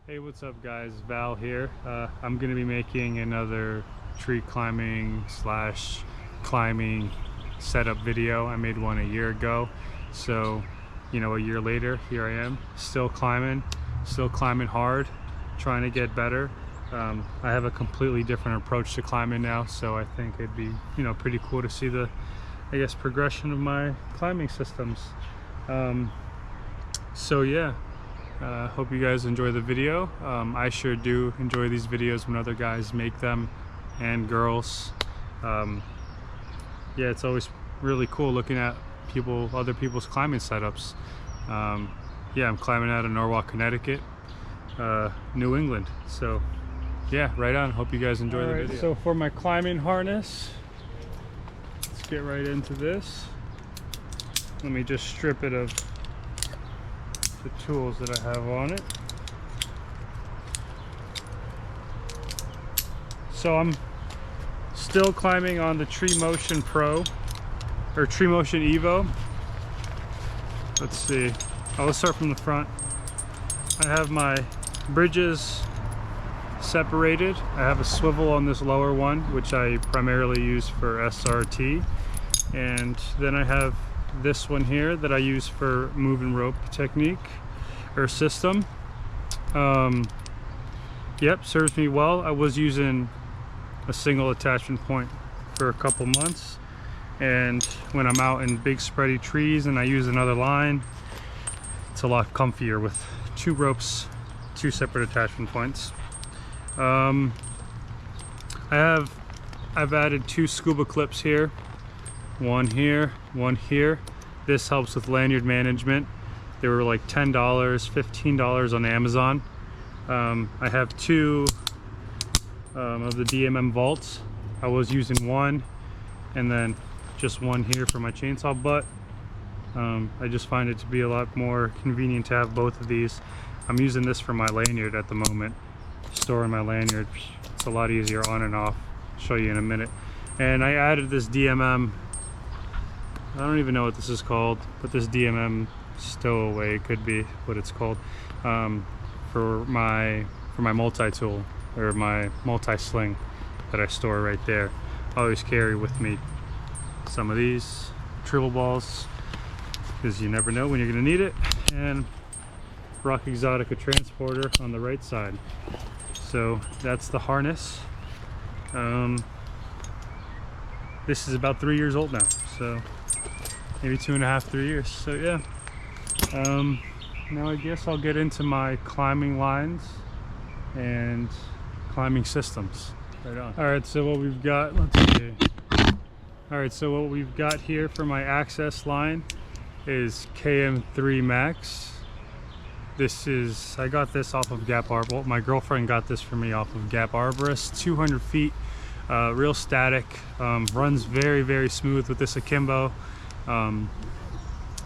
Hey, what's up guys? Val here. I'm gonna be making another tree climbing slash climbing setup video. I made one a year ago, so a year later here I am, still climbing hard, trying to get better. I have a completely different approach to climbing now, so I think it'd be pretty cool to see the progression of my climbing systems. So yeah, hope you guys enjoy the video. I sure do enjoy these videos when other guys make them, and girls. Yeah, it's always really cool looking at other people's climbing setups. Yeah, I'm climbing out of Norwalk, Connecticut, New England. So yeah, right on. Hope you guys enjoy the video. So for my climbing harness, let's get right into this. Let me just strip it of the tools that I have on it. So I'm still climbing on the Tree Motion Pro, or Tree Motion Evo. Let's see. Let's start from the front. I have my bridges separated. I have a swivel on this lower one, which I primarily use for SRT, and then I have this one here that I use for moving rope technique or system. Yep, serves me well. I was using a single attachment point for a couple months, and when I'm out in big spready trees and I use another line, it's a lot comfier with two ropes, two separate attachment points. I've added two scuba clips here. One here, one here. This helps with lanyard management. They were like $10, $15 on Amazon. I have two of the DMM Vaults. I was using one, and then just one here for my chainsaw butt. I just find it to be a lot more convenient to have both of these. I'm using this for my lanyard at the moment, storing my lanyard. It's a lot easier on and off. I'll show you in a minute. And I added this DMM, I don't even know what this is called, but this DMM stowaway could be what it's called, for my multi-tool, or my multi-sling that I store right there. I always carry with me some of these triple balls, because you never know when you're going to need it, and Rock Exotica transporter on the right side. So that's the harness. This is about 3 years old now, so maybe 2.5, 3 years. So yeah, now I guess I'll get into my climbing lines and climbing systems. Right on. All right, so what we've got, let's see. All right, so what we've got here for my access line is KM3 Max. I got this off of Gap Arbor. Well, my girlfriend got this for me off of Gap Arborist. 200 feet, real static, runs very, very smooth with this akimbo.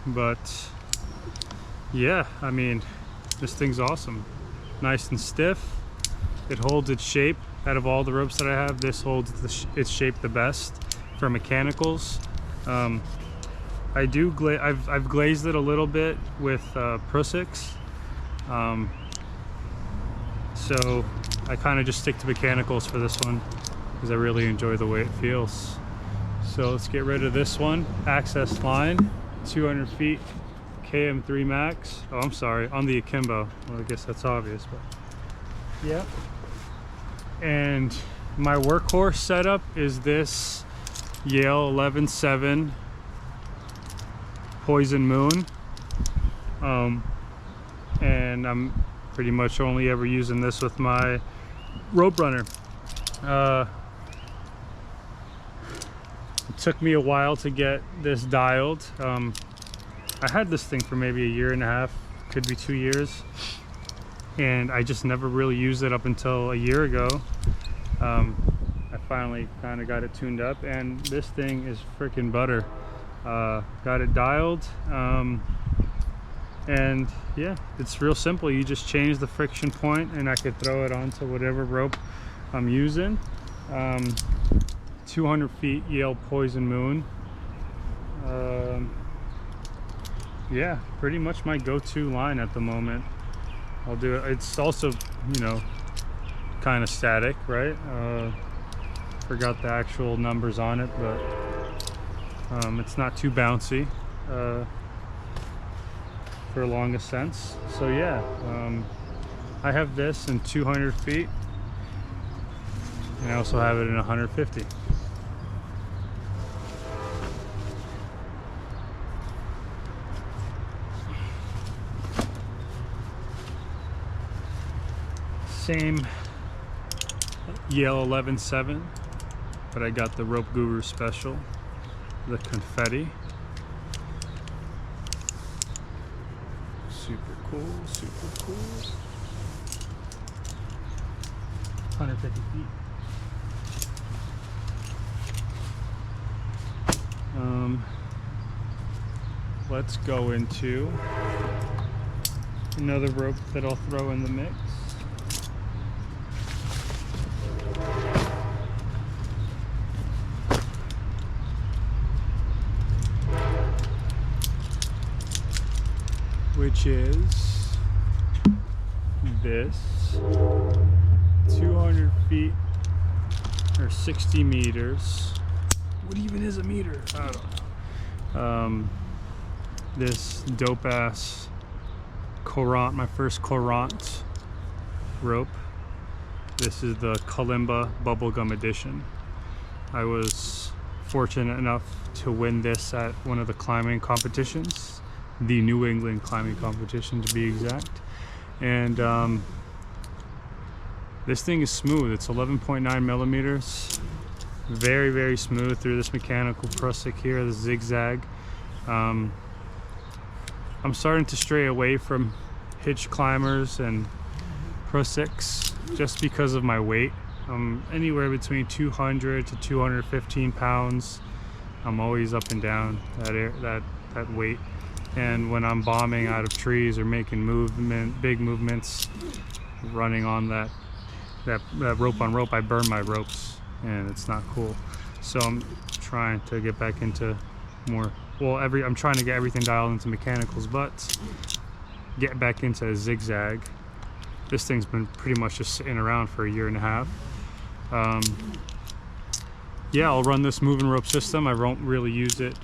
But yeah, I mean, this thing's awesome. Nice and stiff. It holds its shape. Out of all the ropes that I have, this holds its shape the best for mechanicals. I've glazed it a little bit with Prusik. So I kind of just stick to mechanicals for this one because I really enjoy the way it feels. So let's get rid of this one. Access line, 200 feet, KM3 Max. Oh, I'm sorry, on the akimbo. Well, I guess that's obvious, but yeah. And my workhorse setup is this Yale 11.7 Poison Moon. And I'm pretty much only ever using this with my rope runner. It took me a while to get this dialed. I had this thing for maybe 1.5 years, could be 2 years, and I just never really used it up until a year ago. I finally kind of got it tuned up, and this thing is freaking butter. Got it dialed, and yeah, it's real simple. You just change the friction point, and I could throw it onto whatever rope I'm using. 200 feet Yale Poison Moon. Yeah, pretty much my go-to line at the moment. I'll do it. It's also, you know, kind of static, right? Forgot the actual numbers on it, but it's not too bouncy for long ascents. So yeah, I have this in 200 feet, and I also have it in 150. Same Yale 11.7, but I got the Rope Guru Special, the confetti. Super cool, super cool. 150 feet. Let's go into another rope that I'll throw in the mix. Which is this 200 feet or 60 meters. What even is a meter? I don't know. This dope ass Courant, my first Courant rope. This is the Kalimba Bubblegum Edition. I was fortunate enough to win this at one of the climbing competitions, the New England climbing competition to be exact. And this thing is smooth. It's 11.9 millimeters. Very, very smooth through this mechanical prusik here, the zigzag. I'm starting to stray away from hitch climbers and prusiks just because of my weight. I'm anywhere between 200 to 215 pounds. I'm always up and down that weight. And when I'm bombing out of trees or making big movements, running on that rope on rope, I burn my ropes, and it's not cool. So I'm trying to get back into more. Well, I'm trying to get everything dialed into mechanicals, but get back into a zigzag. This thing's been pretty much just sitting around for a year and a half. Yeah, I'll run this moving rope system. I won't really use it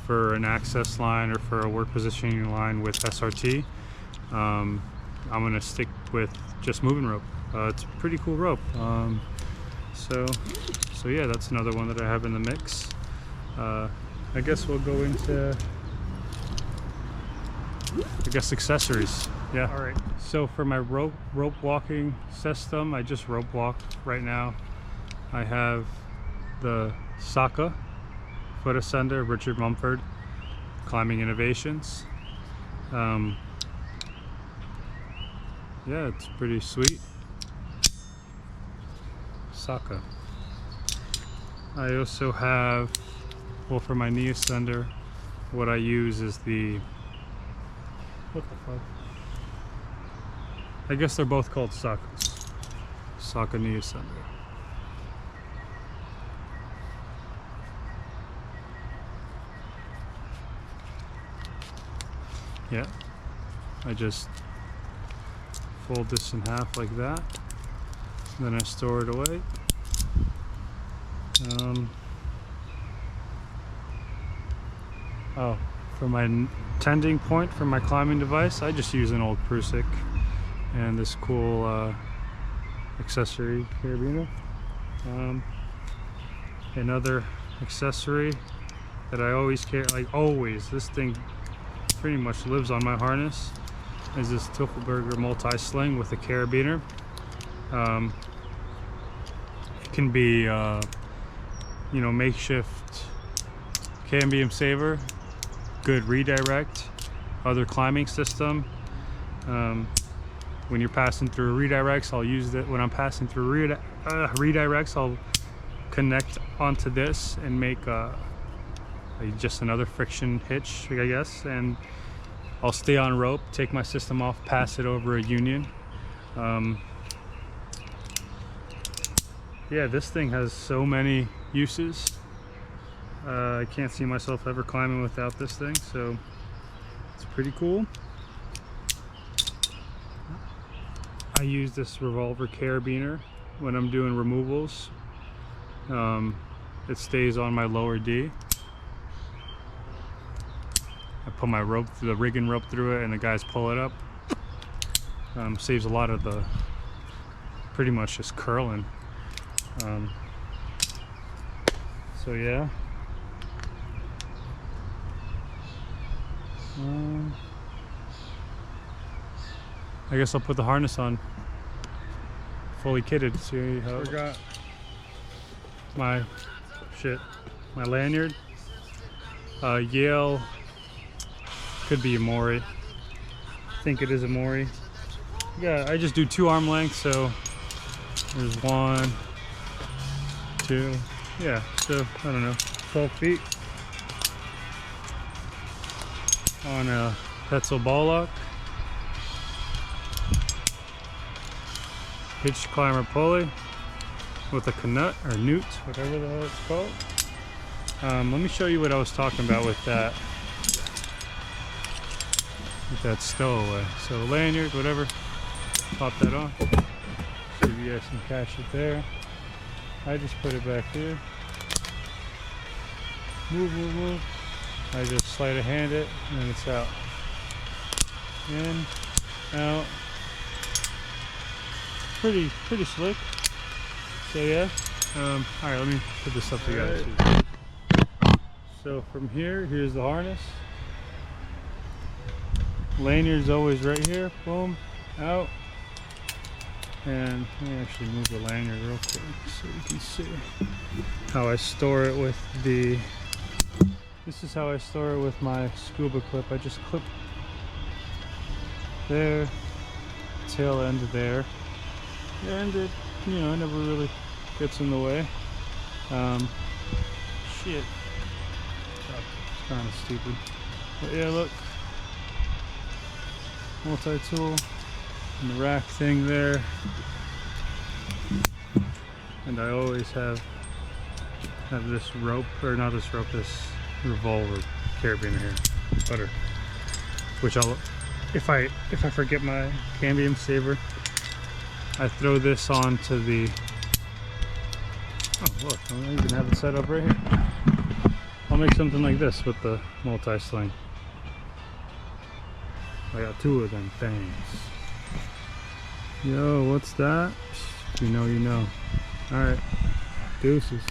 for an access line or for a work positioning line with SRT. I'm gonna stick with just moving rope. It's a pretty cool rope. So yeah, that's another one that I have in the mix. I guess we'll go into, accessories. Yeah. All right. So for my rope walking system, I just rope walk right now. I have the Saka foot ascender, Richard Mumford, Climbing Innovations. Yeah, it's pretty sweet. Saka. I also have, well, for my knee ascender, what I use is the, what the fuck? I guess they're both called Sakas. Saka knee ascender. Yeah, I just fold this in half like that, then I store it away. Oh, for my tending point for my climbing device, I just use an old Prusik and this cool accessory carabiner. Another accessory that I always carry, like always, this thing pretty much lives on my harness, is this Teufelberger multi-sling with a carabiner. It can be, you know, makeshift cambium saver, good redirect, other climbing system. When you're passing through redirects, I'll use that. When I'm passing through redirects, I'll connect onto this and make just another friction hitch, I guess, and I'll stay on rope, take my system off, pass it over a union. Yeah, this thing has so many uses. I can't see myself ever climbing without this thing, so it's pretty cool. I use this revolver carabiner when I'm doing removals. It stays on my lower D. I put my rope, the rigging rope through it, and the guys pull it up. Saves a lot of the pretty much just curling. So yeah. I guess I'll put the harness on fully kitted. See how I got my my lanyard. Yale, could be a Mori. I think it is a Mori. Yeah, I just do 2 arm lengths, so there's 1, 2, yeah, so I don't know, 12 feet on a Petzl ball lock. Hitch climber pulley with a Knut or Newt, whatever the hell it's called. Let me show you what I was talking about with that stowaway. So lanyard, whatever, pop that on. See if you guys can catch it there. I just put it back here. Move, move, move. I just sleight of hand it and then it's out. In, out. Pretty slick. So yeah. Alright, let me put this up together. Right. So from here, here's the harness. Lanyard's always right here. Boom, out. And let me actually move the lanyard real quick so you can see how I store it with the. This is how I store it with my scuba clip. I just clip there, tail end there, and it, you know, it never really gets in the way. Shit. It's kind of stupid. But yeah, look. Multi-tool. And the rack thing there. And I always have this rope, or not this rope, this revolver carabiner here. Butter. Which I'll, if I forget my cambium saver, I throw this onto the. Oh look, I even have it set up right here. I'll make something like this with the multi-sling. I got 2 of them things. Yo, what's that? You know, you know. Alright, deuces.